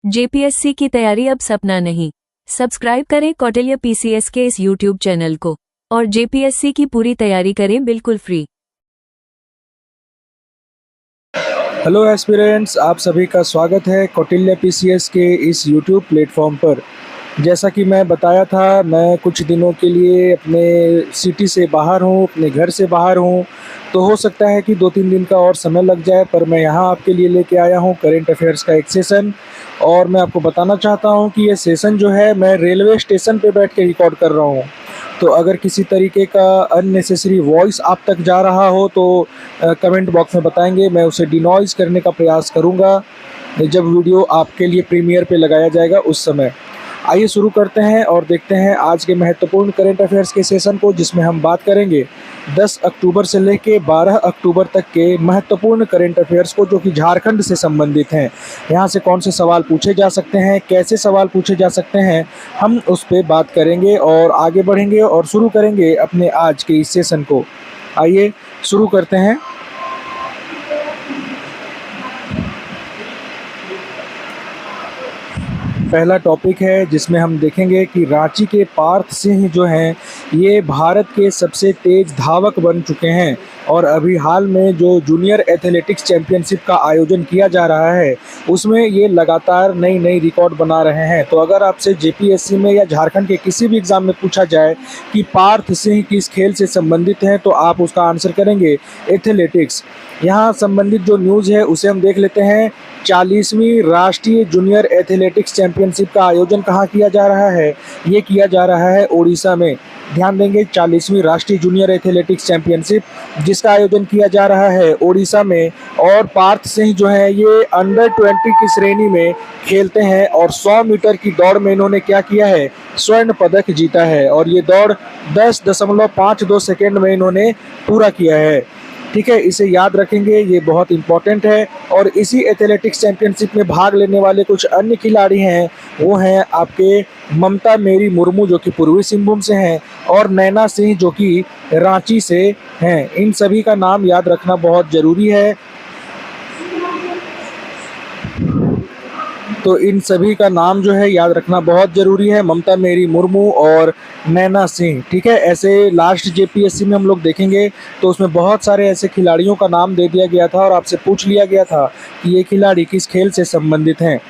JPSC की तैयारी अब सपना नहीं। सब्सक्राइब करें कौटिल्य पीसीएस के इस यूट्यूब चैनल को और जेपीएससी की पूरी तैयारी करें बिल्कुल फ्री। हेलो एस्पिरेंट्स, आप सभी का स्वागत है कौटिल्य पीसीएस के इस यूट्यूब प्लेटफॉर्म पर। जैसा कि मैं बताया था, मैं कुछ दिनों के लिए अपने सिटी से बाहर हूँ, अपने घर से बाहर हूँ, तो हो सकता है कि 2-3 दिन का और समय लग जाए, पर मैं यहाँ आपके लिए लेके आया हूँ करेंट अफेयर्स का एक सेशन। और मैं आपको बताना चाहता हूँ कि ये सेशन जो है मैं रेलवे स्टेशन पे बैठ के रिकॉर्ड कर रहा हूँ। तो अगर किसी तरीके का अननेसेसरी वॉइस आप तक जा रहा हो तो कमेंट बॉक्स में बताएंगे, मैं उसे डिनॉइज़ करने का प्रयास करूँगा जब वीडियो आपके लिए प्रीमियर पे लगाया जाएगा उस समय। आइए शुरू करते हैं और देखते हैं आज के महत्वपूर्ण करंट अफेयर्स के सेशन को, जिसमें हम बात करेंगे 10 अक्टूबर से लेकर 12 अक्टूबर तक के महत्वपूर्ण करंट अफेयर्स को, जो कि झारखंड से संबंधित हैं। यहाँ से कौन से सवाल पूछे जा सकते हैं, कैसे सवाल पूछे जा सकते हैं, हम उस पर बात करेंगे और आगे बढ़ेंगे और शुरू करेंगे अपने आज के इस सेशन को। आइए शुरू करते हैं। पहला टॉपिक है जिसमें हम देखेंगे कि रांची के पार्थ सिंह जो हैं, ये भारत के सबसे तेज धावक बन चुके हैं और अभी हाल में जो जूनियर एथलेटिक्स चैंपियनशिप का आयोजन किया जा रहा है उसमें ये लगातार नई नई रिकॉर्ड बना रहे हैं। तो अगर आपसे जेपीएससी में या झारखंड के किसी भी एग्ज़ाम में पूछा जाए कि पार्थ सिंह किस खेल से संबंधित हैं, तो आप उसका आंसर करेंगे एथलेटिक्स। यहाँ संबंधित जो न्यूज़ है उसे हम देख लेते हैं। 40वीं राष्ट्रीय जूनियर एथलेटिक्स चैंपियनशिप का आयोजन कहाँ किया जा रहा है? ये किया जा रहा है ओडिशा में। ध्यान देंगे, 40वीं राष्ट्रीय जूनियर एथलेटिक्स चैंपियनशिप जिसका आयोजन किया जा रहा है ओडिशा में। और पार्थ सिंह जो है ये अंडर 20 की श्रेणी में खेलते हैं और 100 मीटर की दौड़ में इन्होंने क्या किया है? स्वर्ण पदक जीता है और ये दौड़ 10.52 सेकेंड में इन्होंने पूरा किया है। ठीक है, इसे याद रखेंगे, ये बहुत इंपॉर्टेंट है। और इसी एथलेटिक्स चैंपियनशिप में भाग लेने वाले कुछ अन्य खिलाड़ी हैं, वो हैं आपके ममता मेरी मुर्मू जो कि पूर्वी सिंहभूम से हैं और नैना सिंह जो कि रांची से हैं। इन सभी का नाम याद रखना बहुत ज़रूरी है। तो इन सभी का नाम जो है याद रखना बहुत ज़रूरी है, ममता मेरी मुर्मू और नैना सिंह। ठीक है, ऐसे लास्ट जेपीएससी में हम लोग देखेंगे तो उसमें बहुत सारे ऐसे खिलाड़ियों का नाम दे दिया गया था और आपसे पूछ लिया गया था कि ये खिलाड़ी किस खेल से संबंधित हैं।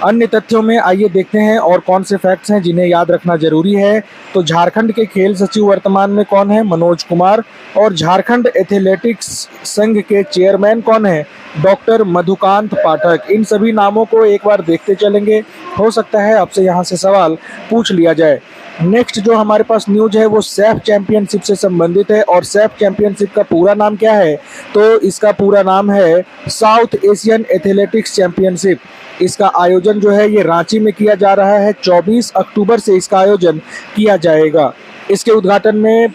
अन्य तथ्यों में आइए देखते हैं और कौन से फैक्ट्स हैं जिन्हें याद रखना जरूरी है। तो झारखंड के खेल सचिव वर्तमान में कौन है? मनोज कुमार। और झारखंड एथलेटिक्स संघ के चेयरमैन कौन है? डॉक्टर मधुकांत पाठक। इन सभी नामों को एक बार देखते चलेंगे, हो सकता है आपसे यहाँ से सवाल पूछ लिया जाए। नेक्स्ट जो हमारे पास न्यूज है वो सैफ चैंपियनशिप से संबंधित है। और सैफ चैंपियनशिप का पूरा नाम क्या है? तो इसका पूरा नाम है साउथ एशियन एथलेटिक्स चैंपियनशिप। इसका आयोजन जो है ये रांची में किया जा रहा है। 24 अक्टूबर से इसका आयोजन किया जाएगा। इसके उद्घाटन में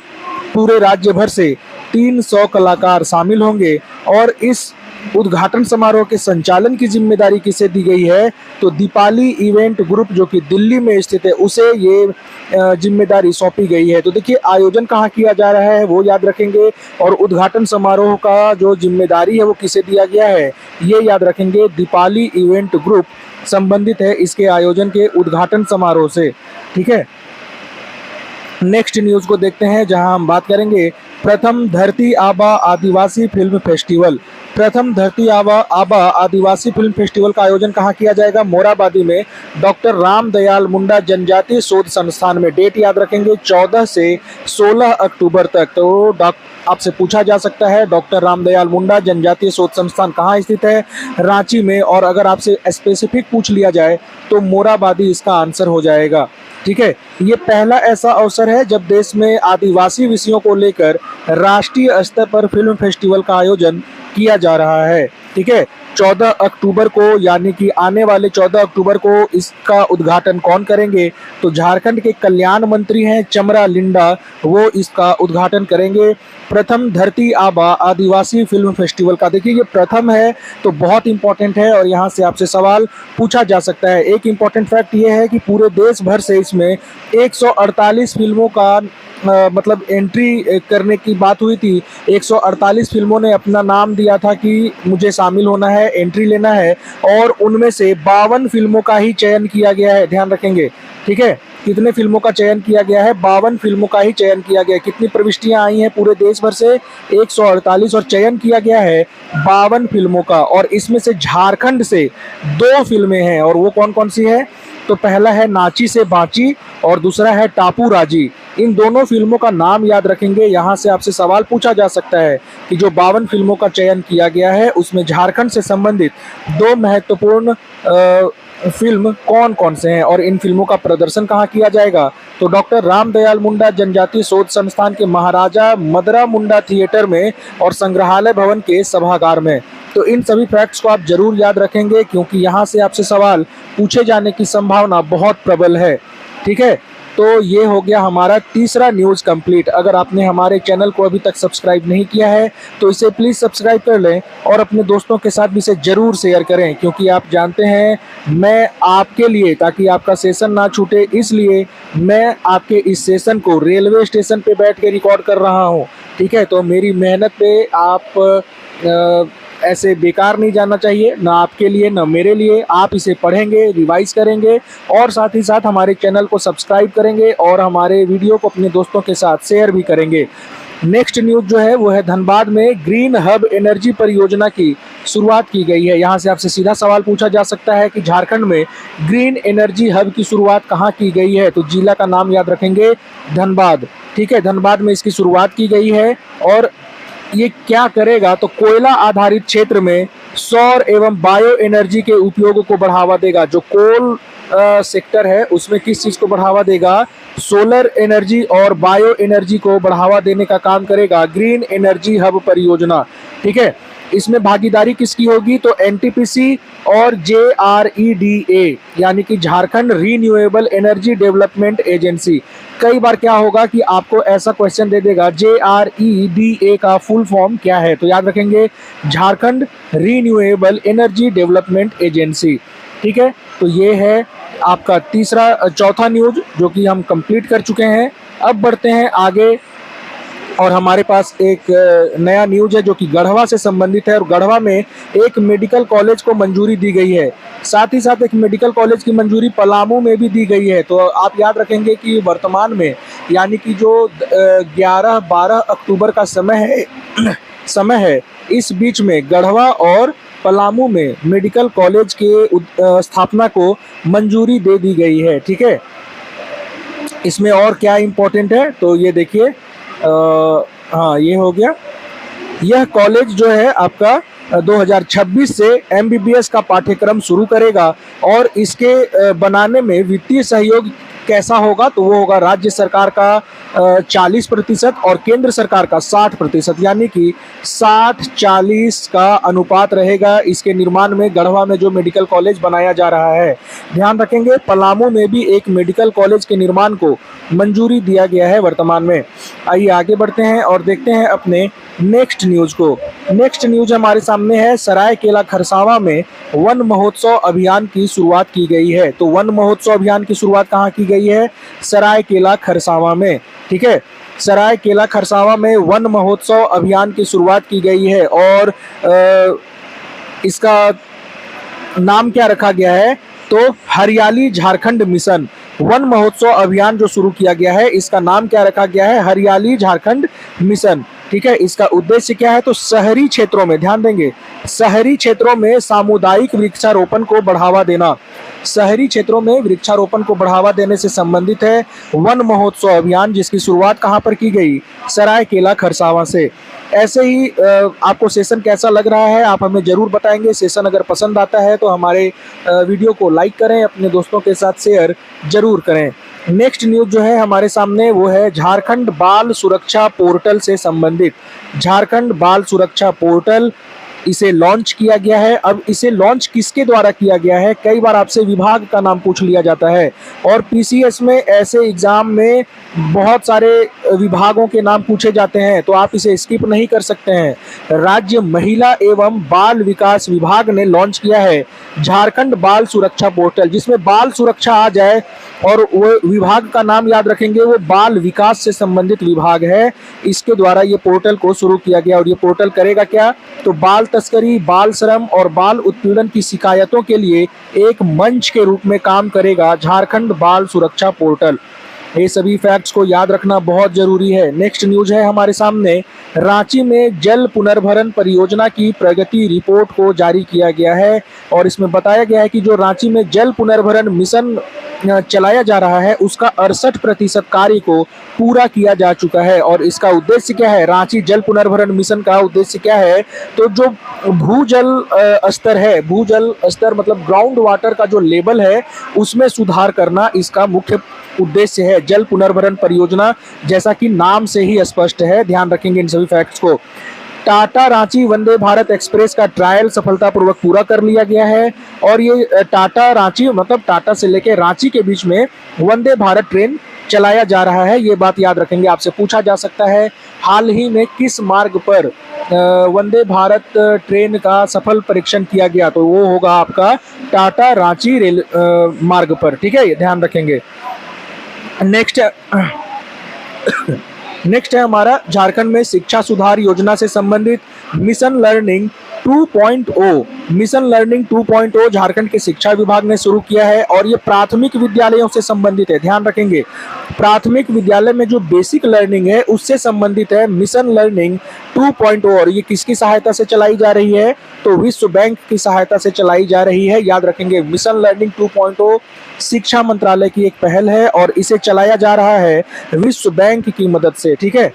पूरे राज्य भर से 300 कलाकार शामिल होंगे और इस उद्घाटन समारोह के संचालन की जिम्मेदारी किसे दी गई है? तो दीपाली इवेंट ग्रुप जो कि दिल्ली में स्थित है उसे ये जिम्मेदारी सौंपी गई है। तो देखिए, आयोजन कहाँ किया जा रहा है वो याद रखेंगे और उद्घाटन समारोह का जो जिम्मेदारी है वो किसे दिया गया है ये याद रखेंगे। दीपाली इवेंट ग्रुप संबंधित है इसके आयोजन के उद्घाटन समारोह से। ठीक है, नेक्स्ट न्यूज़ को देखते हैं जहां हम बात करेंगे प्रथम धरती आबा आदिवासी फिल्म फेस्टिवल। प्रथम धरती आबा आदिवासी फिल्म फेस्टिवल का आयोजन कहाँ किया जाएगा? मोराबादी में डॉक्टर राम दयाल मुंडा जनजातीय शोध संस्थान में। डेट याद रखेंगे 14 से 16 अक्टूबर तक। तो आपसे पूछा जा सकता है डॉक्टर रामदयाल मुंडा जनजातीय शोध संस्थान कहाँ स्थित है? रांची में। और अगर आपसे स्पेसिफिक पूछ लिया जाए तो मोराबादी इसका आंसर हो जाएगा। ठीक है, ये पहला ऐसा अवसर है जब देश में आदिवासी विषयों को लेकर राष्ट्रीय स्तर पर फिल्म फेस्टिवल का आयोजन किया जा रहा है। ठीक है, 14 अक्टूबर को यानी कि आने वाले 14 अक्टूबर को इसका उद्घाटन कौन करेंगे? तो झारखंड के कल्याण मंत्री हैं चमरा लिंडा, वो इसका उद्घाटन करेंगे। प्रथम धरती आबा आदिवासी फिल्म फेस्टिवल का। देखिए, ये प्रथम है तो बहुत इंपॉर्टेंट है और यहाँ से आपसे सवाल पूछा जा सकता है। एक इंपॉर्टेंट फैक्ट ये है कि पूरे देश भर से इसमें 148 फिल्मों का मतलब एंट्री करने की बात हुई थी। 148 फिल्मों ने अपना नाम दिया था कि मुझे शामिल होना है, एंट्री लेना है, और उनमें से 52 फिल्मों का ही चयन किया गया है, ध्यान रखेंगे। ठीक है, कितने फिल्मों का चयन किया गया है? 52 फिल्मों का ही चयन किया गया है। कितनी प्रविष्टियां आई हैं पूरे देश भर से? 148, और चयन किया गया है 52 फिल्मों का। और इसमें से झारखंड से 2 फिल्में हैं, और वो कौन कौन सी है? तो पहला है नाची से बाची और दूसरा है टापू राजी। इन दोनों फिल्मों का नाम याद रखेंगे। यहाँ से आपसे सवाल पूछा जा सकता है कि जो 52 फिल्मों का चयन किया गया है उसमें झारखंड से संबंधित 2 महत्वपूर्ण फिल्म कौन कौन से हैं और इन फिल्मों का प्रदर्शन कहाँ किया जाएगा? तो डॉक्टर रामदयाल मुंडा जनजातीय शोध संस्थान के महाराजा मदरा मुंडा थिएटर में और संग्रहालय भवन के सभागार में। तो इन सभी फैक्ट्स को आप जरूर याद रखेंगे, क्योंकि यहाँ से आपसे सवाल पूछे जाने की संभावना बहुत प्रबल है। ठीक है, तो ये हो गया हमारा तीसरा न्यूज़ कंप्लीट। अगर आपने हमारे चैनल को अभी तक सब्सक्राइब नहीं किया है तो इसे प्लीज़ सब्सक्राइब कर लें और अपने दोस्तों के साथ भी इसे ज़रूर शेयर करें, क्योंकि आप जानते हैं मैं आपके लिए, ताकि आपका सेशन ना छूटे, इसलिए मैं आपके इस सेशन को रेलवे स्टेशन पे बैठ के रिकॉर्ड कर रहा हूँ। ठीक है, तो मेरी मेहनत पे आप ऐसे बेकार नहीं जाना चाहिए, ना आपके लिए ना मेरे लिए। आप इसे पढ़ेंगे, रिवाइज करेंगे और साथ ही साथ हमारे चैनल को सब्सक्राइब करेंगे और हमारे वीडियो को अपने दोस्तों के साथ शेयर भी करेंगे। नेक्स्ट न्यूज़ जो है वो है धनबाद में ग्रीन हब एनर्जी परियोजना की शुरुआत की गई है। यहाँ से आपसे सीधा सवाल पूछा जा सकता है कि झारखंड में ग्रीन एनर्जी हब की शुरुआत कहाँ की गई है? तो जिला का नाम याद रखेंगे, धनबाद। ठीक है, धनबाद में इसकी शुरुआत की गई है। और ये क्या करेगा? तो कोयला आधारित क्षेत्र में सौर एवं बायो एनर्जी के उपयोग को बढ़ावा देगा। जो कोल सेक्टर है उसमें किस चीज़ को बढ़ावा देगा? सोलर एनर्जी और बायो एनर्जी को बढ़ावा देने का काम करेगा ग्रीन एनर्जी हब परियोजना। ठीक है, इसमें भागीदारी किसकी होगी? तो एनटीपीसी और जेआरईडीए, यानी कि Jharkhand renewable energy development agency. कई बार क्या होगा कि आपको ऐसा क्वेश्चन दे देगा जेआरईडीए का फुल फॉर्म क्या है? तो याद रखेंगे, Jharkhand renewable energy development agency. ठीक है, तो ये है आपका चौथा न्यूज जो कि हम कंप्लीट कर चुके हैं। अब बढ़ते हैं आगे और हमारे पास एक नया न्यूज है जो कि गढ़वा से संबंधित है। और गढ़वा में एक मेडिकल कॉलेज को मंजूरी दी गई है। साथ ही साथ एक मेडिकल कॉलेज की मंजूरी पलामू में भी दी गई है। तो आप याद रखेंगे कि वर्तमान में, यानी कि जो 11-12 अक्टूबर का समय है, इस बीच में गढ़वा और पलामू में मेडिकल कॉलेज के स्थापना को मंजूरी दे दी गई है। ठीक है, इसमें और क्या इम्पोर्टेंट है तो ये देखिए, हाँ ये हो गया। यह कॉलेज जो है आपका 2026 से एमबीबीएस का पाठ्यक्रम शुरू करेगा और इसके बनाने में वित्तीय सहयोग कैसा होगा? तो वो होगा राज्य सरकार का 40% और केंद्र सरकार का 60%, यानी कि 60-40 का अनुपात रहेगा इसके निर्माण में। गढ़वा में जो मेडिकल कॉलेज बनाया जा रहा है, ध्यान रखेंगे, पलामू में भी एक मेडिकल कॉलेज के निर्माण को मंजूरी दिया गया है वर्तमान में। आइए आगे बढ़ते हैं और देखते हैं अपने नेक्स्ट न्यूज को। नेक्स्ट न्यूज हमारे सामने है, सरायकेला खरसावां में वन महोत्सव अभियान की शुरुआत की गई है। तो वन महोत्सव अभियान की शुरुआत कहाँ की गई है? सरायकेला खरसावां में। ठीक है, सरायकेला खरसावां में वन महोत्सव अभियान की शुरुआत की गई है और इसका नाम क्या रखा गया है? तो हरियाली झारखंड मिशन। वन महोत्सव अभियान जो शुरू किया गया है इसका नाम क्या रखा गया है? हरियाली झारखंड मिशन। ठीक है, इसका उद्देश्य क्या है? तो शहरी क्षेत्रों में, ध्यान देंगे, शहरी क्षेत्रों में सामुदायिक वृक्षारोपण को बढ़ावा देना। शहरी क्षेत्रों में वृक्षारोपण को बढ़ावा देने से संबंधित है वन महोत्सव अभियान, जिसकी शुरुआत कहाँ पर की गई? सरायकेला खरसावां से। ऐसे ही आपको सेशन कैसा लग रहा है आप हमें जरूर बताएंगे। सेशन अगर पसंद आता है तो हमारे वीडियो को लाइक करें, अपने दोस्तों के साथ शेयर जरूर करें। नेक्स्ट न्यूज जो है हमारे सामने वो है झारखंड बाल सुरक्षा पोर्टल से संबंधित। झारखंड बाल सुरक्षा पोर्टल इसे लॉन्च किया गया है। अब इसे लॉन्च किसके द्वारा किया गया है, कई बार आपसे विभाग का नाम पूछ लिया जाता है और पीसीएस में ऐसे एग्जाम में बहुत सारे विभागों के नाम पूछे जाते हैं, तो आप इसे स्किप नहीं कर सकते हैं। राज्य महिला एवं बाल विकास विभाग ने लॉन्च किया है झारखंड बाल सुरक्षा पोर्टल, जिसमें बाल सुरक्षा आ जाए और वो विभाग का नाम याद रखेंगे, वो बाल विकास से संबंधित विभाग है। इसके द्वारा ये पोर्टल को शुरू किया गया और ये पोर्टल करेगा क्या, तो बाल तस्करी, बाल श्रम और बाल उत्पीड़न की शिकायतों के लिए एक मंच के रूप में काम करेगा झारखंड बाल सुरक्षा पोर्टल। ये सभी फैक्ट्स को याद रखना बहुत जरूरी है। नेक्स्ट न्यूज है हमारे सामने, रांची में जल पुनर्भरण परियोजना की प्रगति रिपोर्ट को जारी किया गया है और इसमें बताया गया है कि जो रांची में जल पुनर्भरण मिशन चलाया जा रहा है उसका 68% कार्य को पूरा किया जा चुका है। और इसका उद्देश्य क्या है, रांची जल पुनर्भरण मिशन का उद्देश्य क्या है, तो जो भूजल स्तर है, भूजल स्तर मतलब ग्राउंड वाटर का जो लेवल है उसमें सुधार करना इसका मुख्य उद्देश्य है। जल पुनर्भरण परियोजना जैसा कि नाम से ही स्पष्ट है, ध्यान रखेंगे इन सभी फैक्ट्स को। टाटा रांची वंदे भारत एक्सप्रेस का ट्रायल सफलतापूर्वक पूरा कर लिया गया है और ये टाटा रांची मतलब टाटा से लेकर रांची के बीच में वंदे भारत ट्रेन चलाया जा रहा है, ये बात याद रखेंगे। आपसे पूछा जा सकता है हाल ही में किस मार्ग पर वंदे भारत ट्रेन का सफल परीक्षण किया गया, तो वो होगा आपका टाटा रांची रेल मार्ग पर, ठीक है, ये ध्यान रखेंगे। नेक्स्ट है हमारा झारखंड में शिक्षा सुधार योजना से संबंधित mission learning 2.0। Mission learning 2.0 Jharkhand के शिक्षा विभाग ने शुरू किया है और ये प्राथमिक विद्यालयों से संबंधित है, ध्यान रखेंगे। प्राथमिक विद्यालय में जो बेसिक लर्निंग है उससे संबंधित है मिशन लर्निंग 2.0 और ये किसकी सहायता से चलाई जा रही है, तो विश्व बैंक की सहायता से चलाई जा रही है, याद रखेंगे। मिशन लर्निंग 2.0 शिक्षा मंत्रालय की एक पहल है और इसे चलाया जा रहा है विश्व बैंक की मदद से, ठीक है।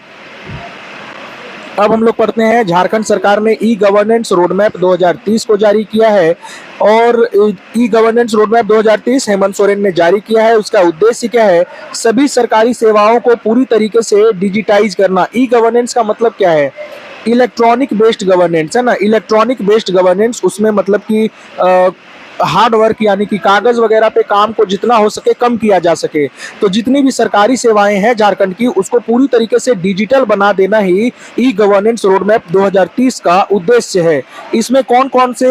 अब हम लोग पढ़ते हैं, झारखंड सरकार ने ई गवर्नेंस रोडमैप 2030 को जारी किया है और e governance roadmap 2030 Hemant Soren ने जारी किया है। उसका उद्देश्य क्या है, सभी सरकारी सेवाओं को पूरी तरीके से डिजिटाइज करना। ई गवर्नेंस का मतलब क्या है, इलेक्ट्रॉनिक बेस्ड गवर्नेंस है ना, इलेक्ट्रॉनिक बेस्ड गवर्नेंस, उसमें मतलब कि हार्ड वर्क यानी कि कागज वगैरह पे काम को जितना हो सके कम किया जा सके। तो जितनी भी सरकारी सेवाएं हैं झारखंड की उसको पूरी तरीके से डिजिटल बना देना ही ई गवर्नेंस रोडमैप 2030 का उद्देश्य है। इसमें कौन कौन से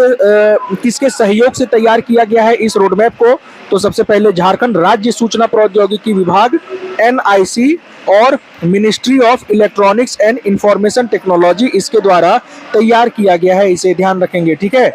किसके सहयोग से तैयार किया गया है इस रोडमैप को, तो सबसे पहले झारखंड राज्य सूचना प्रौद्योगिकी विभाग NIC और ministry of electronics and information technology इसके द्वारा तैयार किया गया है, इसे ध्यान रखेंगे, ठीक है।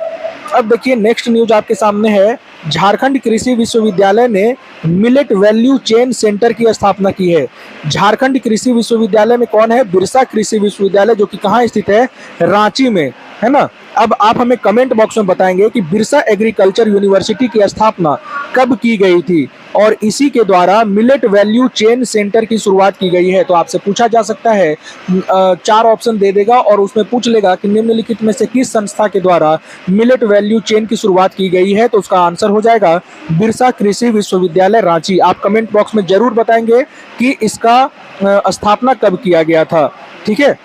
अब देखिए नेक्स्ट न्यूज आपके सामने है, झारखंड कृषि विश्वविद्यालय ने मिलेट वैल्यू चेन सेंटर की स्थापना की है। झारखंड कृषि विश्वविद्यालय में कौन है, बिरसा कृषि विश्वविद्यालय, जो कि कहाँ स्थित है, रांची में, है ना। अब आप हमें कमेंट बॉक्स में बताएंगे कि बिरसा एग्रीकल्चर यूनिवर्सिटी की स्थापना कब की गई थी और इसी के द्वारा मिलेट वैल्यू चेन सेंटर की शुरुआत की गई है। तो आपसे पूछा जा सकता है, 4 ऑप्शन दे देगा और उसमें पूछ लेगा कि निम्नलिखित में से किस संस्था के द्वारा मिलेट वैल्यू चेन की शुरुआत की गई है, तो उसका आंसर हो जाएगा बिरसा कृषि विश्वविद्यालय रांची। आप कमेंट बॉक्स में जरूर बताएंगे कि इसका स्थापना कब किया गया था, ठीक है।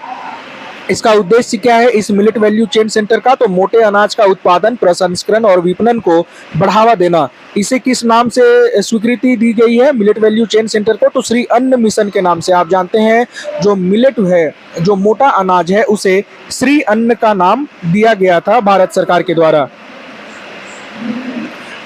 इसका उद्देश्य क्या है इस मिलेट वैल्यू चेन सेंटर का, तो मोटे अनाज का उत्पादन, प्रसंस्करण और विपणन को बढ़ावा देना। इसे किस नाम से स्वीकृति दी गई है मिलेट वैल्यू चेन सेंटर को, तो श्री अन्न मिशन के नाम से। आप जानते हैं जो मिलेट है, जो मोटा अनाज है, उसे श्री अन्न का नाम दिया गया था भारत सरकार के द्वारा।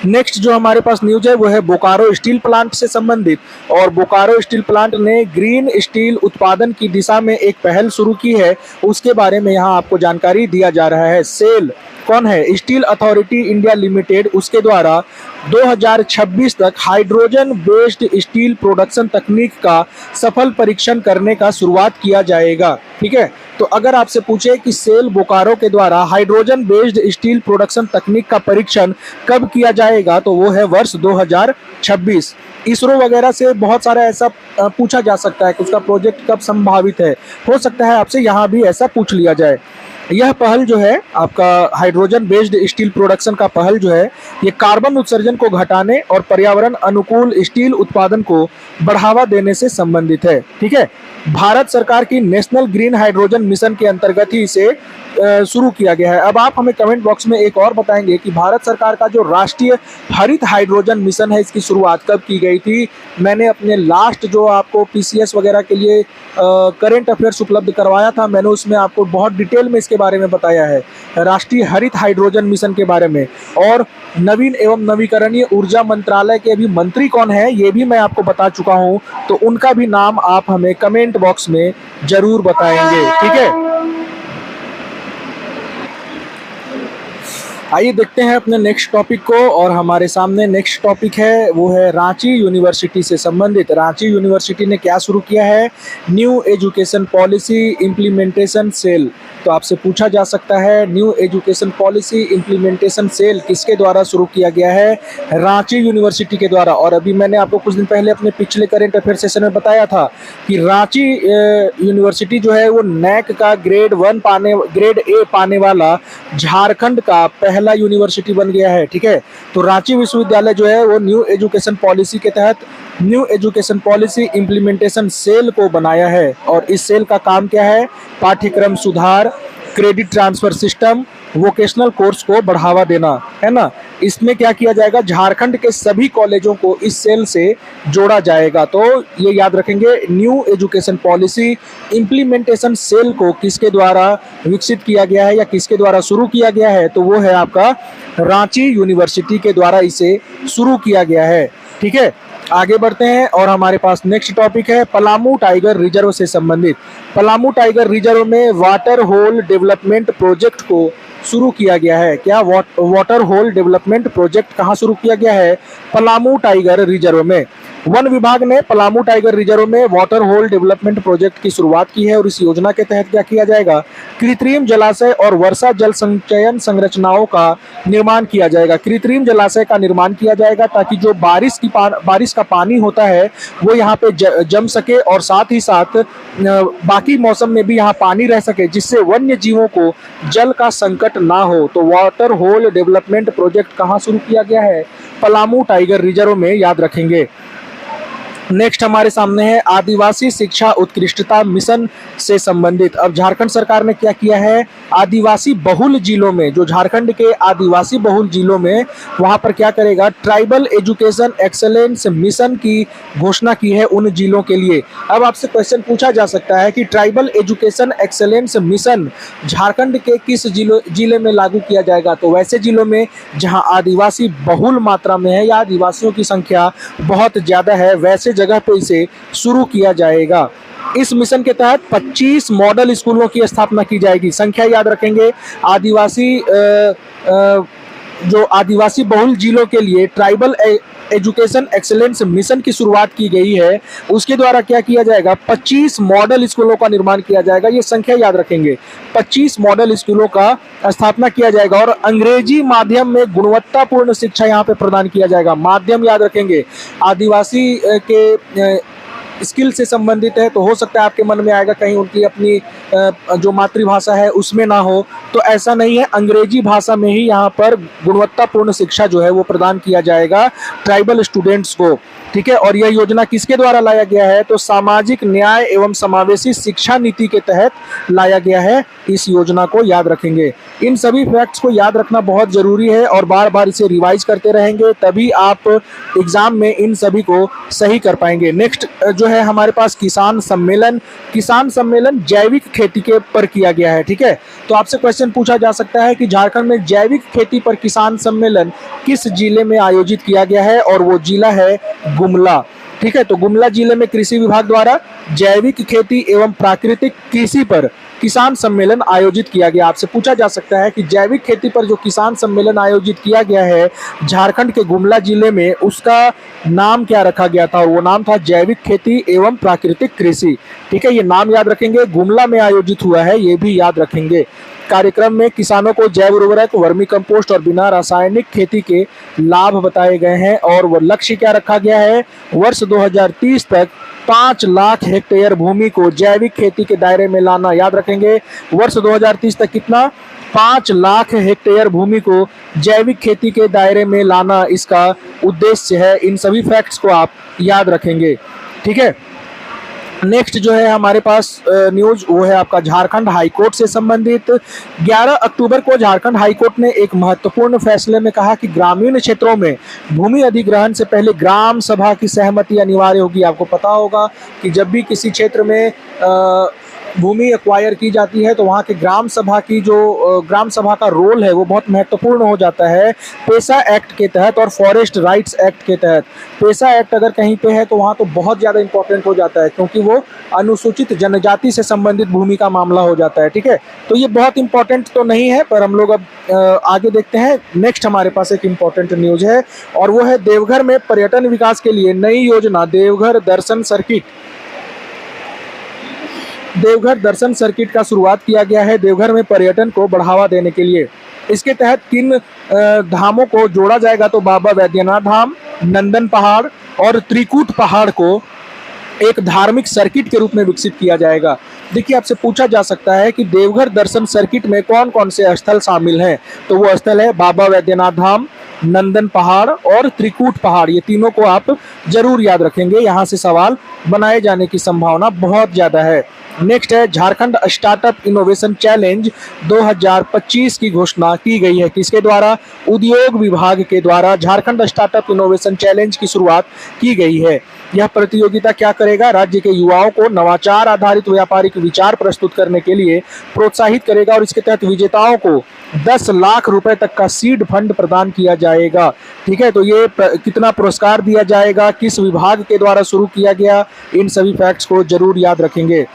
नेक्स्ट जो हमारे पास न्यूज है वो है बोकारो स्टील प्लांट से संबंधित, और बोकारो स्टील प्लांट ने ग्रीन स्टील उत्पादन की दिशा में एक पहल शुरू की है, उसके बारे में यहाँ आपको जानकारी दिया जा रहा है। सेल कौन है, स्टील अथॉरिटी इंडिया लिमिटेड, उसके द्वारा 2026 तक हाइड्रोजन बेस्ड स्टील प्रोडक्शन तकनीक का सफल परीक्षण करने का शुरुआत किया जाएगा, ठीक है। तो अगर आपसे पूछे कि सेल बोकारो के द्वारा हाइड्रोजन बेस्ड स्टील प्रोडक्शन तकनीक का परीक्षण कब किया जाएगा, तो वो है वर्ष 2026। इसरो वगैरह से बहुत सारा ऐसा पूछा जा सकता है कि उसका प्रोजेक्ट कब संभावित है, हो सकता है आपसे यहाँ भी ऐसा पूछ लिया जाए। यह पहल जो है आपका हाइड्रोजन बेस्ड स्टील प्रोडक्शन का पहल जो है ये कार्बन उत्सर्जन को घटाने और पर्यावरण अनुकूल स्टील उत्पादन को बढ़ावा देने से संबंधित है। ठीक है, भारत सरकार की नेशनल ग्रीन हाइड्रोजन मिशन के अंतर्गत ही इसे शुरू किया गया है। अब आप हमें कमेंट बॉक्स में एक और बताएंगे कि भारत सरकार का जो राष्ट्रीय हरित हाइड्रोजन मिशन है इसकी शुरुआत कब की गई थी। मैंने अपने लास्ट जो आपको पीसीएस वगैरह के लिए करंट अफेयर्स उपलब्ध करवाया था, मैंने उसमें आपको बहुत डिटेल में इसके बारे में बताया है, राष्ट्रीय हरित हाइड्रोजन मिशन के बारे में। और नवीन एवं नवीकरणीय ऊर्जा मंत्रालय के अभी मंत्री कौन है ये भी मैं आपको बता चुका हूं, तो उनका भी नाम आप हमें कमेंट बॉक्स में जरूर बताएंगे। ठीक है, आइए देखते हैं अपने नेक्स्ट टॉपिक को। और हमारे सामने नेक्स्ट टॉपिक है वो है रांची यूनिवर्सिटी से संबंधित। रांची यूनिवर्सिटी ने क्या शुरू किया है, new education policy implementation cell. तो आपसे पूछा जा सकता है new education policy implementation cell किसके द्वारा शुरू किया गया है, रांची यूनिवर्सिटी के द्वारा। और अभी मैंने आपको कुछ दिन पहले अपने पिछले करंट अफेयर सेशन में बताया था कि रांची यूनिवर्सिटी जो है वो नैक का ग्रेड ए पाने वाला झारखंड का पहला यूनिवर्सिटी बन गया है। ठीक है, तो रांची विश्वविद्यालय जो है वो न्यू एजुकेशन पॉलिसी के तहत new education policy implementation cell को बनाया है। और इस सेल का काम क्या है, पाठ्यक्रम सुधार, credit transfer system, vocational course को बढ़ावा देना, है ना। इसमें क्या किया जाएगा, झारखंड के सभी कॉलेजों को इस सेल से जोड़ा जाएगा। तो ये याद रखेंगे, new education policy implementation cell को किसके द्वारा विकसित किया गया है या किसके द्वारा शुरू किया गया है, तो वो है आपका रांची यूनिवर्सिटी के द्वारा इसे शुरू किया गया है। ठीक है, आगे बढ़ते हैं और हमारे पास नेक्स्ट टॉपिक है पलामू टाइगर रिजर्व से संबंधित। पलामू टाइगर रिजर्व में वाटर होल डेवलपमेंट प्रोजेक्ट को शुरू किया गया है। क्या वाटर होल डेवलपमेंट प्रोजेक्ट कहाँ शुरू किया गया है, पलामू टाइगर रिजर्व में। वन विभाग ने पलामू टाइगर रिजर्व में वाटर होल डेवलपमेंट प्रोजेक्ट की शुरुआत की है। और इस योजना के तहत क्या किया जाएगा, कृत्रिम जलाशय और वर्षा जल संचयन संरचनाओं का निर्माण किया जाएगा। कृत्रिम जलाशय का निर्माण किया जाएगा ताकि जो बारिश का पानी होता है वो यहाँ पे जम सके और साथ ही साथ बाकी मौसम में भी यहाँ पानी रह सके, जिससे वन्य जीवों को जल का संकट ना हो। तो वाटर होल डेवलपमेंट प्रोजेक्ट कहाँ शुरू किया गया है, पलामू टाइगर रिजर्व में, याद रखेंगे। नेक्स्ट हमारे सामने है आदिवासी शिक्षा उत्कृष्टता मिशन से संबंधित। अब झारखंड सरकार ने क्या किया है, आदिवासी बहुल जिलों में, जो झारखंड के आदिवासी बहुल जिलों में, वहां पर क्या करेगा, ट्राइबल एजुकेशन एक्सेलेंस मिशन की घोषणा की है उन जिलों के लिए। अब आपसे क्वेश्चन पूछा जा सकता है कि tribal education excellence mission Jharkhand के किस जिले में लागू किया जाएगा, तो वैसे जिलों में जहां आदिवासी बहुल मात्रा में है या आदिवासियों की संख्या बहुत ज्यादा है, वैसे जगह पे इसे शुरू किया जाएगा। इस मिशन के तहत 25 मॉडल स्कूलों की स्थापना की जाएगी। संख्या याद रखेंगे, जो आदिवासी बहुल जिलों के लिए ट्राइबल एजुकेशन एक्सेलेंस मिशन की शुरुआत की गई है, उसके द्वारा क्या किया जाएगा, 25 मॉडल स्कूलों का निर्माण किया जाएगा। ये संख्या याद रखेंगे, 25 मॉडल स्कूलों का स्थापना किया जाएगा। और अंग्रेजी माध्यम में गुणवत्तापूर्ण शिक्षा यहाँ पे प्रदान किया जाएगा। माध्यम याद रखेंगे, आदिवासी के स्किल से संबंधित है, तो हो सकता है आपके मन में आएगा कहीं उनकी अपनी जो मातृभाषा है उसमें ना हो, तो ऐसा नहीं है, अंग्रेजी भाषा में ही यहाँ पर गुणवत्तापूर्ण शिक्षा जो है वो प्रदान किया जाएगा ट्राइबल स्टूडेंट्स को। ठीक है, और यह योजना किसके द्वारा लाया गया है, तो सामाजिक न्याय एवं समावेशी शिक्षा नीति के तहत लाया गया है। इस योजना को याद रखेंगे। इन सभी फैक्ट्स को याद रखना बहुत जरूरी है और बार बार इसे रिवाइज करते रहेंगे, तभी आप एग्जाम में इन सभी को सही कर पाएंगे। नेक्स्ट जो है हमारे पास किसान सम्मेलन। किसान सम्मेलन जैविक खेती के पर किया गया है। ठीक है, तो आपसे क्वेश्चन पूछा जा सकता है कि झारखंड में जैविक खेती पर किसान सम्मेलन किस जिले में आयोजित किया गया है, और वो जिला है गुमला। ठीक है, तो गुमला जिले में कृषि विभाग द्वारा जैविक खेती एवं प्राकृतिक कृषि पर किसान सम्मेलन आयोजित किया गया। आपसे पूछा जा सकता है कि जैविक खेती पर जो किसान सम्मेलन आयोजित किया गया है झारखंड के गुमला जिले में, उसका नाम क्या रखा गया था, और वो नाम था जैविक खेती एवं प्राकृतिक कृषि। ठीक है, ये नाम याद रखेंगे, गुमला में आयोजित हुआ है, ये भी याद रखेंगे। कार्यक्रम में किसानों को जैव उर्वरक, वर्मी कंपोस्ट और बिना रासायनिक खेती के लाभ बताए गए हैं। और वो लक्ष्य क्या रखा गया है, वर्ष 2030 तक 5 लाख हेक्टेयर भूमि को जैविक खेती के दायरे में लाना। याद रखेंगे, वर्ष 2030 तक कितना, 5 लाख हेक्टेयर भूमि को जैविक खेती के दायरे में लाना इसका उद्देश्य है। इन सभी फैक्ट्स को आप याद रखेंगे, ठीक है। नेक्स्ट जो है हमारे पास न्यूज, वो है आपका झारखंड हाईकोर्ट से संबंधित। 11 अक्टूबर को झारखंड हाईकोर्ट ने एक महत्वपूर्ण फैसले में कहा कि ग्रामीण क्षेत्रों में भूमि अधिग्रहण से पहले ग्राम सभा की सहमति अनिवार्य होगी। आपको पता होगा कि जब भी किसी क्षेत्र में भूमि एक्वायर की जाती है तो वहाँ के ग्राम सभा की जो ग्राम सभा का रोल है वो बहुत महत्वपूर्ण हो जाता है पेसा एक्ट के तहत और फॉरेस्ट राइट्स एक्ट के तहत। पेसा एक्ट अगर कहीं पे है तो वहाँ तो बहुत ज़्यादा इंपॉर्टेंट हो जाता है, क्योंकि वो अनुसूचित जनजाति से संबंधित भूमि का मामला हो जाता है, ठीक है। तो ये बहुत इंपॉर्टेंट तो नहीं है, पर हम लोग अब आगे देखते हैं। नेक्स्ट हमारे पास एक इम्पॉर्टेंट न्यूज है और वो है देवघर में पर्यटन विकास के लिए नई योजना देवघर दर्शन सर्किट। देवघर दर्शन सर्किट का शुरुआत किया गया है देवघर में पर्यटन को बढ़ावा देने के लिए। इसके तहत किन धामों को जोड़ा जाएगा, तो बाबा वैद्यनाथ धाम, नंदन पहाड़ और त्रिकूट पहाड़ को एक धार्मिक सर्किट के रूप में विकसित किया जाएगा। देखिए, आपसे पूछा जा सकता है कि देवघर दर्शन सर्किट में कौन कौन से स्थल शामिल हैं, तो वो स्थल है बाबा वैद्यनाथ धाम, नंदन पहाड़ और त्रिकूट पहाड़। ये तीनों को आप जरूर याद रखेंगे, यहाँ से सवाल बनाए जाने की संभावना बहुत ज़्यादा है। नेक्स्ट है झारखंड स्टार्टअप इनोवेशन चैलेंज 2025 की घोषणा की गई है। किसके द्वारा? उद्योग विभाग के द्वारा झारखंड स्टार्टअप इनोवेशन चैलेंज की शुरुआत की गई है। यह प्रतियोगिता क्या करेगा? राज्य के युवाओं को नवाचार आधारित व्यापारिक विचार प्रस्तुत करने के लिए प्रोत्साहित करेगा और इसके तहत विजेताओं को 10 लाख रुपए तक का सीड फंड प्रदान किया जाएगा, ठीक है। तो ये कितना पुरस्कार दिया जाएगा, किस विभाग के द्वारा शुरू किया गया, इन सभी फैक्ट्स को जरूर याद रखेंगे।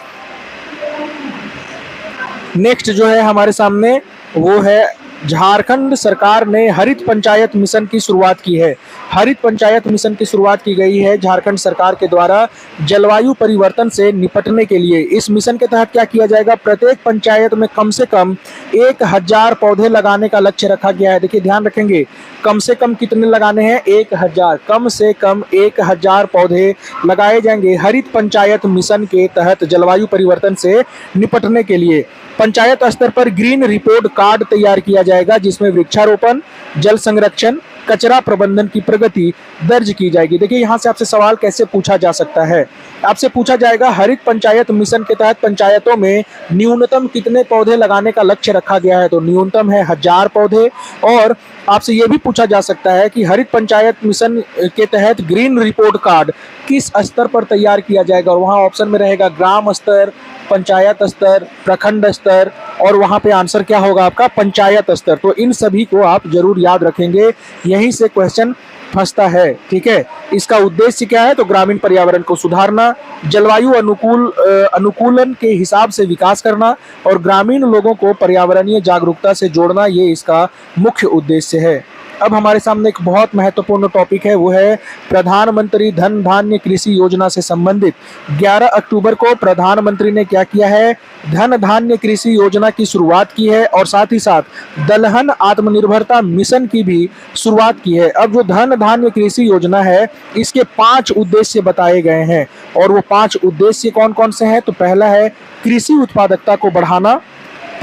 नेक्स्ट जो है हमारे सामने वो है झारखंड सरकार ने हरित पंचायत मिशन की शुरुआत की है। हरित पंचायत मिशन की शुरुआत की गई है झारखंड सरकार के द्वारा जलवायु परिवर्तन से निपटने के लिए। इस मिशन के तहत क्या किया जाएगा? प्रत्येक पंचायत में कम से कम 1000 पौधे लगाने का लक्ष्य रखा गया है। देखिए, ध्यान रखेंगे, कम से कम कितने लगाने हैं? 1000। कम से कम 1000 पौधे लगाए जाएंगे हरित पंचायत मिशन के तहत जलवायु परिवर्तन से निपटने के लिए। पंचायत स्तर पर ग्रीन रिपोर्ट कार्ड तैयार किया जाएगा, जिसमें वृक्षारोपण, जल संरक्षण, कचरा प्रबंधन की प्रगति दर्ज की जाएगी। देखिए, यहाँ से आपसे सवाल कैसे पूछा जा सकता है? आपसे पूछा जाएगा हरित पंचायत मिशन के तहत पंचायतों में न्यूनतम कितने पौधे लगाने का लक्ष्य रखा गया है, तो न्यूनतम है 1000 पौधे। और आपसे ये भी पूछा जा सकता है कि हरित पंचायत मिशन के तहत ग्रीन रिपोर्ट कार्ड किस स्तर पर तैयार किया जाएगा, और वहाँ ऑप्शन में रहेगा ग्राम स्तर, पंचायत स्तर, प्रखंड स्तर, और वहाँ पे आंसर क्या होगा आपका? पंचायत स्तर। तो इन सभी को आप जरूर याद रखेंगे, यहीं से क्वेश्चन फंसता है, ठीक है। इसका उद्देश्य क्या है? तो ग्रामीण पर्यावरण को सुधारना, जलवायु अनुकूलन के हिसाब से विकास करना और ग्रामीण लोगों को पर्यावरणीय जागरूकता से जोड़ना, ये इसका मुख्य उद्देश्य है। अब हमारे सामने एक बहुत महत्वपूर्ण टॉपिक है, वो है प्रधानमंत्री धन धान्य कृषि योजना से संबंधित। 11 अक्टूबर को प्रधानमंत्री ने क्या किया है? धन धान्य कृषि योजना की शुरुआत की है और साथ ही साथ दलहन आत्मनिर्भरता मिशन की भी शुरुआत की है। अब जो धन धान्य कृषि योजना है, इसके 5 उद्देश्य बताए गए हैं, और वो 5 उद्देश्य कौन कौन से हैं? तो पहला है कृषि उत्पादकता को बढ़ाना,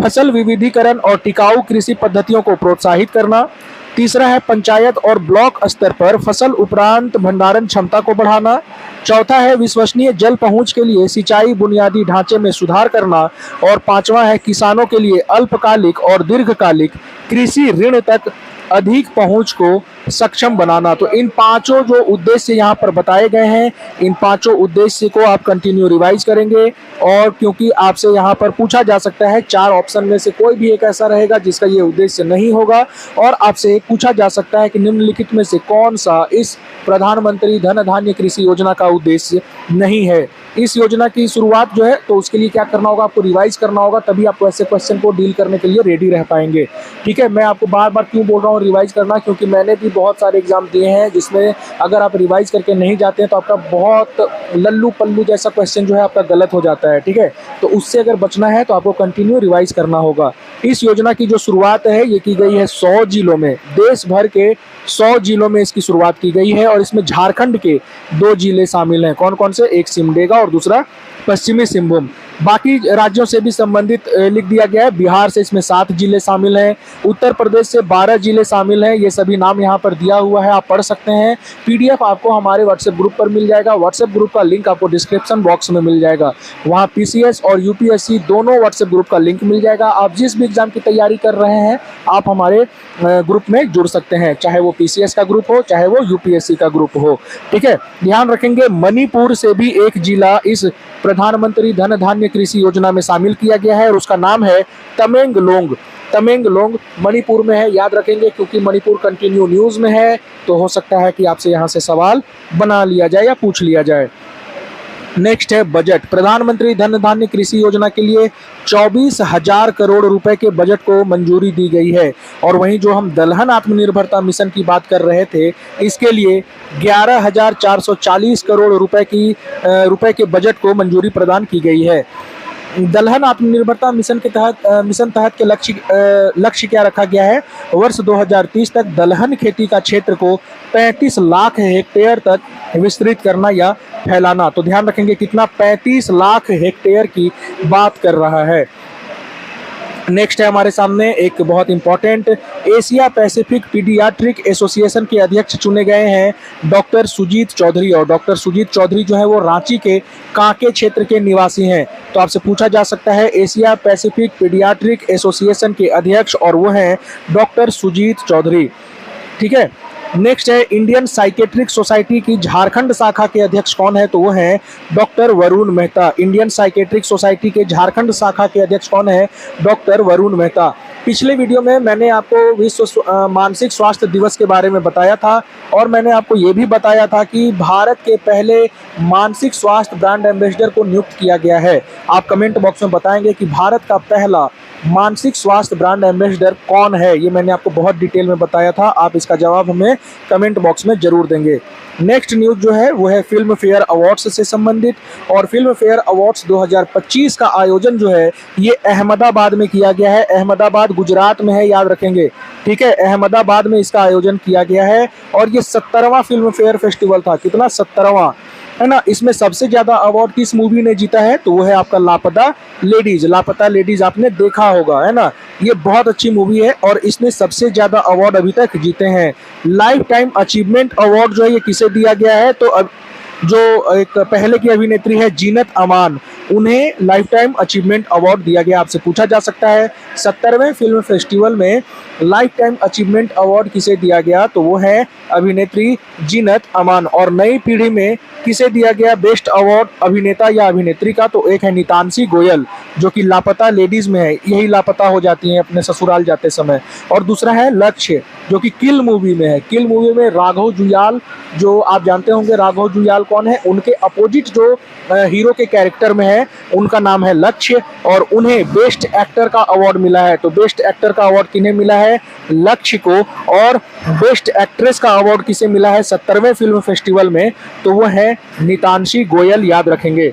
फसल विविधीकरण और टिकाऊ कृषि पद्धतियों को प्रोत्साहित करना। तीसरा है पंचायत और ब्लॉक स्तर पर फसल उपरांत भंडारण क्षमता को बढ़ाना। चौथा है विश्वसनीय जल पहुंच के लिए सिंचाई बुनियादी ढांचे में सुधार करना। और पांचवा है किसानों के लिए अल्पकालिक और दीर्घकालिक कृषि ऋण तक अधिक पहुंच को सक्षम बनाना। तो इन 5 जो उद्देश्य यहाँ पर बताए गए हैं, इन 5 उद्देश्य को आप कंटिन्यू रिवाइज करेंगे, और क्योंकि आपसे यहाँ पर पूछा जा सकता है 4 ऑप्शन में से कोई भी एक ऐसा रहेगा जिसका ये उद्देश्य नहीं होगा, और आपसे पूछा जा सकता है कि निम्नलिखित में से कौन सा इस प्रधानमंत्री धन धान्य कृषि योजना का उद्देश्य नहीं है। इस योजना की शुरुआत जो है, तो उसके लिए क्या करना होगा? आपको रिवाइज करना होगा, तभी आप ऐसे क्वेश्चन को डील करने के लिए रेडी रह पाएंगे, ठीक है। मैं आपको बार बार क्यों बोल रहा हूँ रिवाइज करना, क्योंकि मैंने भी बहुत सारे एग्जाम दिए हैं जिसमें अगर आप रिवाइज करके नहीं जाते हैं तो आपका बहुत लल्लू पल्लू जैसा क्वेश्चन जो है आपका गलत हो जाता है, ठीक है। तो उससे अगर बचना है तो आपको कंटिन्यू रिवाइज करना होगा। इस योजना की जो शुरुआत है ये की गई है 100 जिलों में, देश भर के 100 जिलों में इसकी शुरुआत की गई है और इसमें झारखंड के 2 जिले शामिल हैं। कौन कौन से? एक सिमडेगा और दूसरा पश्चिमी सिंहभूम। बाकी राज्यों से भी संबंधित लिख दिया गया है। बिहार से इसमें 7 जिले शामिल हैं, उत्तर प्रदेश से 12 जिले शामिल हैं। ये सभी नाम यहाँ पर दिया हुआ है, आप पढ़ सकते हैं। पीडीएफ आपको हमारे व्हाट्सएप ग्रुप पर मिल जाएगा। व्हाट्सएप ग्रुप का लिंक आपको डिस्क्रिप्शन बॉक्स में मिल जाएगा। वहाँ पीसीएस और यूपीएससी दोनों व्हाट्सएप ग्रुप का लिंक मिल जाएगा। आप जिस भी एग्जाम की तैयारी कर रहे हैं आप हमारे ग्रुप में जुड़ सकते हैं, चाहे वो पीसीएस का ग्रुप हो चाहे वो यूपीएससी का ग्रुप हो, ठीक है। ध्यान रखेंगे मणिपुर से भी एक जिला इस प्रधानमंत्री धन धान्य कृषि योजना में शामिल किया गया है और उसका नाम है तमेंगलोंग। तमेंगलोंग मणिपुर में है, याद रखेंगे क्योंकि मणिपुर कंटिन्यू न्यूज में है तो हो सकता है कि आपसे यहाँ से सवाल बना लिया जाए या पूछ लिया जाए। नेक्स्ट है बजट। प्रधानमंत्री धन धान्य कृषि योजना के लिए 24,000 करोड़ रुपए के बजट को मंजूरी दी गई है और वहीं जो हम दलहन आत्मनिर्भरता मिशन की बात कर रहे थे इसके लिए 11,440 करोड़ रुपए के बजट को मंजूरी प्रदान की गई है। दलहन आत्मनिर्भरता मिशन तहत के लक्ष्य क्या रखा गया है? वर्ष 2030 तक दलहन खेती का क्षेत्र को 35 लाख हेक्टेयर तक विस्तृत करना या फैलाना। तो ध्यान रखेंगे कितना? 35 लाख हेक्टेयर की बात कर रहा है। नेक्स्ट है हमारे सामने एक बहुत important, Asia Pacific paediatric association के अध्यक्ष चुने गए हैं डॉक्टर सुजीत चौधरी। और डॉक्टर सुजीत चौधरी जो है वो रांची के कांके क्षेत्र के निवासी हैं। तो आपसे पूछा जा सकता है एशिया पैसिफिक पीडियाट्रिक एसोसिएशन के अध्यक्ष और वो हैं डॉक्टर सुजीत चौधरी, ठीक है। नेक्स्ट है इंडियन साइकेट्रिक सोसाइटी की झारखंड शाखा के अध्यक्ष कौन है? तो वो हैं doctor Varun Mehta. Indian psychiatric society के झारखंड शाखा के अध्यक्ष कौन है? डॉक्टर वरुण मेहता। पिछले वीडियो में मैंने आपको विश्व मानसिक स्वास्थ्य दिवस के बारे में बताया था और मैंने आपको ये भी बताया था कि भारत के पहले मानसिक स्वास्थ्य ब्रांड एम्बेसडर को नियुक्त किया गया है। आप कमेंट बॉक्स में बताएंगे कि भारत का पहला मानसिक स्वास्थ्य ब्रांड एम्बेसडर कौन है। ये मैंने आपको बहुत डिटेल में बताया था, आप इसका जवाब हमें कमेंट बॉक्स में जरूर देंगे। नेक्स्ट न्यूज जो है वो है फिल्म फेयर अवार्ड्स से संबंधित और फिल्म फेयर अवार्ड्स 2025 का आयोजन जो है ये अहमदाबाद में किया गया है। अहमदाबाद गुजरात में है, याद रखेंगे, ठीक है। अहमदाबाद में इसका आयोजन किया गया है और ये 17वां फिल्म फेयर फेस्टिवल था। कितना? 17वां, है ना। इसमें सबसे ज्यादा अवार्ड किस मूवी ने जीता है? तो वो है आपका लापता लेडीज। लापता लेडीज आपने देखा होगा, है ना। ये बहुत अच्छी मूवी है और इसने सबसे ज्यादा अवार्ड अभी तक जीते हैं। लाइफ टाइम अचीवमेंट अवार्ड जो है ये किसे दिया गया है? तो अब जो एक पहले की अभिनेत्री है जीनत अमान, उन्हें लाइफ टाइम अचीवमेंट अवार्ड दिया गया। आपसे पूछा जा सकता है 17वें फिल्म फेस्टिवल में लाइफ टाइम अचीवमेंट अवार्ड किसे दिया गया? तो वो है अभिनेत्री जीनत अमान। और नई पीढ़ी में किसे दिया गया बेस्ट अवार्ड अभिनेता या अभिनेत्री का? तो एक है नितांशी गोयल जो कि लापता लेडीज में है, यही लापता हो जाती हैं अपने ससुराल जाते समय। और दूसरा है लक्ष्य जो कि किल मूवी में है। किल मूवी में राघव जुयाल, जो आप जानते होंगे राघव जुयाल कौन है, उनके अपोजिट जो हीरो के कैरेक्टर में है उनका नाम है लक्ष्य और उन्हें बेस्ट एक्टर का अवार्ड मिला है। तो बेस्ट एक्टर का अवार्ड किन्हें मिला है? लक्ष्य को। और बेस्ट एक्ट्रेस का अवार्ड किसे मिला है 17वें फिल्म फेस्टिवल में? तो वो है नितांशी गोयल, याद रखेंगे।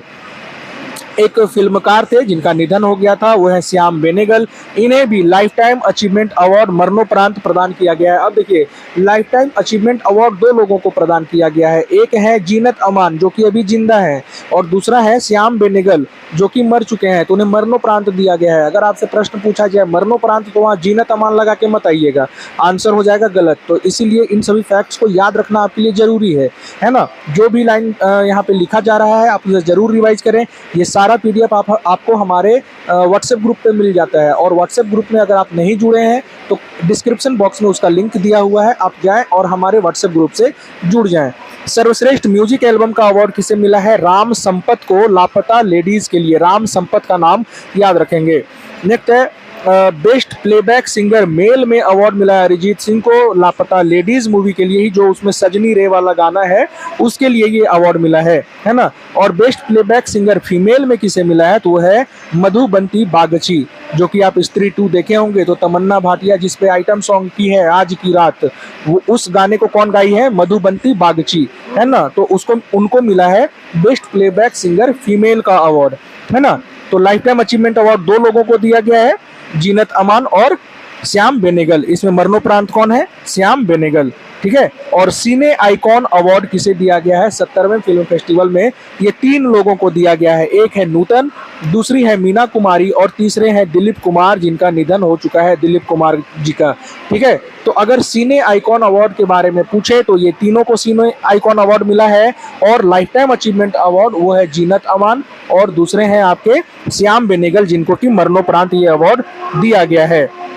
एक फिल्मकार थे जिनका निधन हो गया था, वो है श्याम बेनेगल। इन्हें भी लाइफ टाइम अचीवमेंट अवार्ड मरणोपरांत प्रदान किया गया है। अब देखिए लाइफ टाइम अचीवमेंट अवार्ड 2 लोगों को प्रदान किया गया है। एक है जीनत अमान जो कि अभी जिंदा है और दूसरा है श्याम बेनेगल जो कि मर चुके हैं, तो उन्हें मरणोपरांत दिया गया है। अगर आपसे प्रश्न पूछा जाए मरणोपरांत तो वहाँ जीनत अमान लगा के मत आइएगा, आंसर हो जाएगा गलत। तो इसीलिए इन सभी फैक्ट्स को याद रखना आपके लिए जरूरी है ना। जो भी लाइन यहाँ पे लिखा जा रहा है आप उसे जरूर रिवाइज करें। ये सारा पीडीएफ आपको हमारे व्हाट्सएप ग्रुप पे मिल जाता है और व्हाट्सएप ग्रुप में अगर आप नहीं जुड़े हैं तो डिस्क्रिप्शन बॉक्स में उसका लिंक दिया हुआ है, आप जाएं और हमारे व्हाट्सएप ग्रुप से जुड़ जाएं। सर्वश्रेष्ठ म्यूजिक एल्बम का अवार्ड किसे मिला है? राम संपत को, लापता लेडीज के लिए। राम संपत का नाम याद रखेंगे। नेक्स्ट है बेस्ट प्लेबैक सिंगर मेल में अवार्ड मिला है अरिजीत सिंह को, लापता लेडीज मूवी के लिए ही, जो उसमें सजनी रे वाला गाना है उसके लिए ये अवार्ड मिला है ना। और बेस्ट प्लेबैक सिंगर फीमेल में किसे मिला है तो वो है मधुबंती बागची, जो कि आप स्त्री 2 देखे होंगे तो तमन्ना भाटिया जिसपे आइटम सॉन्ग की है आज की रात, वो उस गाने को कौन गाई है, मधुबंती बागची, है ना। तो उसको उनको मिला है बेस्ट प्लेबैक सिंगर फीमेल का अवार्ड, है ना। तो लाइफ टाइम अचीवमेंट अवार्ड 2 लोगों को दिया गया है, जीनत अमान और श्याम बेनेगल। इसमें मरणोपरांत कौन है, श्याम बेनेगल, ठीक है। और सीने आइकॉन अवार्ड किसे दिया गया है 70वें फिल्म फेस्टिवल में, ये 3 लोगों को दिया गया है। एक है नूतन, दूसरी है मीना कुमारी और तीसरे हैं दिलीप कुमार, जिनका निधन हो चुका है, दिलीप कुमार जी का, ठीक है। तो अगर सीने आइकॉन अवार्ड के बारे में पूछे तो ये तीनों को सीने आइकॉन अवार्ड मिला है। और लाइफ टाइम अचीवमेंट अवार्ड वो है जीनत अमान और दूसरे हैं आपके श्याम बेनेगल, जिनको कि मरणोपरांत ये अवार्ड दिया गया है।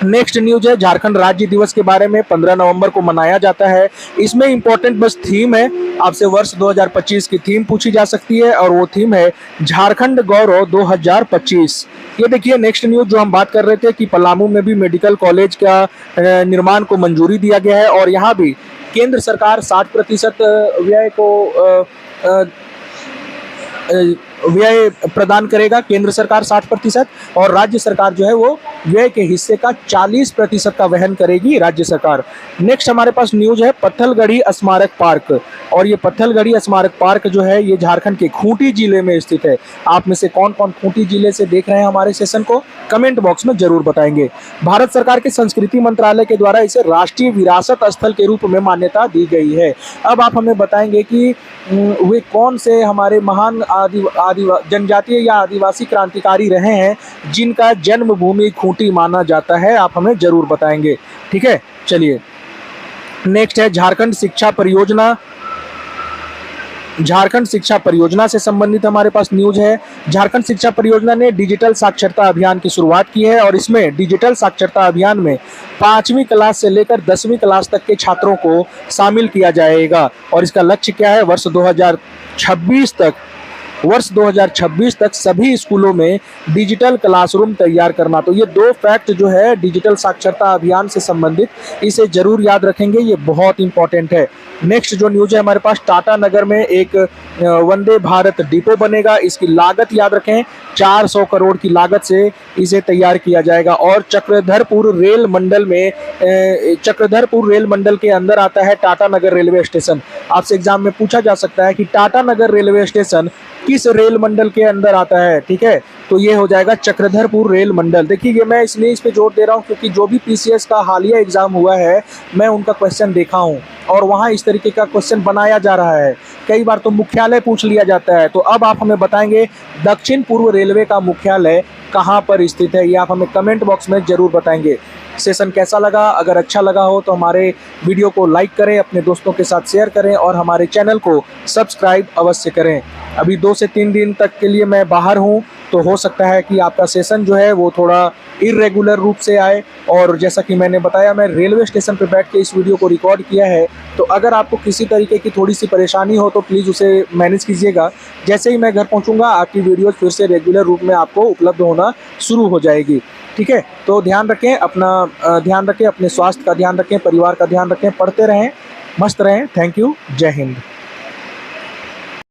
नेक्स्ट न्यूज है झारखंड राज्य दिवस के बारे में, 15 नवंबर को मनाया जाता है। इसमें इंपॉर्टेंट बस थीम है, आपसे वर्ष 2025 की थीम पूछी जा सकती है और वो थीम है झारखंड गौरव 2025। ये देखिए नेक्स्ट न्यूज जो हम बात कर रहे थे कि पलामू में भी मेडिकल कॉलेज का निर्माण को मंजूरी दिया गया है और यहाँ भी केंद्र सरकार 60% व्यय को व्यय प्रदान करेगा, केंद्र सरकार 60% और राज्य सरकार जो है वो व्यय के हिस्से का 40% का वहन करेगी राज्य सरकार। नेक्स्ट हमारे पास न्यूज है पत्थलगढ़ी स्मारक पार्क, और ये पत्थलगढ़ी स्मारक पार्क जो है ये झारखंड के खूंटी जिले में स्थित है। आप में से कौन कौन खूंटी जिले से देख रहे हैं हमारे सेशन को, कमेंट बॉक्स में जरूर बताएंगे। भारत सरकार के संस्कृति मंत्रालय के द्वारा इसे राष्ट्रीय विरासत स्थल के रूप में मान्यता दी गई है। अब आप हमें बताएंगे कि वे कौन से हमारे महान जनजातीय या आदिवासी क्रांतिकारी रहे हैं जिनका जन्मभूमि खूंटी माना जाता है, आप हमें जरूर बताएंगे, ठीक है। चलिए नेक्स्ट है झारखंड शिक्षा परियोजना। झारखंड शिक्षा परियोजना से संबंधित हमारे पास न्यूज है। झारखंड शिक्षा परियोजना ने डिजिटल साक्षरता अभियान की शुरुआत की है और इसमें डिजिटल साक्षरता अभियान में 5वीं क्लास से लेकर 10वीं क्लास तक के छात्रों को शामिल किया जाएगा। और इसका लक्ष्य क्या है, वर्ष 2026 तक सभी स्कूलों में डिजिटल क्लासरूम तैयार करना। तो ये 2 फैक्ट जो है डिजिटल साक्षरता अभियान से संबंधित, इसे जरूर याद रखेंगे, ये बहुत इंपॉर्टेंट है। नेक्स्ट जो न्यूज है हमारे पास, टाटा नगर में एक वंदे भारत डिपो बनेगा। इसकी लागत याद रखें 400 करोड़ की लागत से इसे तैयार किया जाएगा। और चक्रधरपुर रेल मंडल के अंदर आता है टाटा नगर रेलवे स्टेशन। आपसे एग्जाम में पूछा जा सकता है कि टाटा नगर रेलवे स्टेशन किस रेल मंडल के अंदर आता है, ठीक है। तो ये हो जाएगा चक्रधरपुर रेल मंडल। देखिए ये मैं इसलिए इस पे जोर दे रहा हूँ क्योंकि जो भी पीसीएस का हालिया एग्जाम हुआ है मैं उनका क्वेश्चन देखा हूँ और वहाँ इस तरीके का क्वेश्चन बनाया जा रहा है। कई बार तो मुख्यालय पूछ लिया जाता है। तो अब आप हमें बताएंगे दक्षिण पूर्व रेलवे का मुख्यालय कहाँ पर स्थित है, ये आप हमें कमेंट बॉक्स में जरूर बताएंगे। सेशन कैसा लगा, अगर अच्छा लगा हो तो हमारे वीडियो को लाइक करें, अपने दोस्तों के साथ शेयर करें और हमारे चैनल को सब्सक्राइब अवश्य करें। अभी 2 से 3 दिन तक के लिए मैं बाहर हूं, तो हो सकता है कि आपका सेशन जो है वो थोड़ा इरेगुलर रूप से आए। और जैसा कि मैंने बताया, मैं रेलवे स्टेशन पर बैठ के इस वीडियो को रिकॉर्ड किया है, तो अगर आपको किसी तरीके की थोड़ी सी परेशानी हो तो प्लीज़ उसे मैनेज कीजिएगा। जैसे ही मैं घर पहुंचूंगा आपकी वीडियोज़ फिर से रेगुलर रूप में आपको उपलब्ध होना शुरू हो जाएगी, ठीक है। तो ध्यान रखें, अपने स्वास्थ्य का ध्यान रखें, परिवार का ध्यान रखें, पढ़ते रहें, मस्त रहें। थैंक यू, जय हिंद।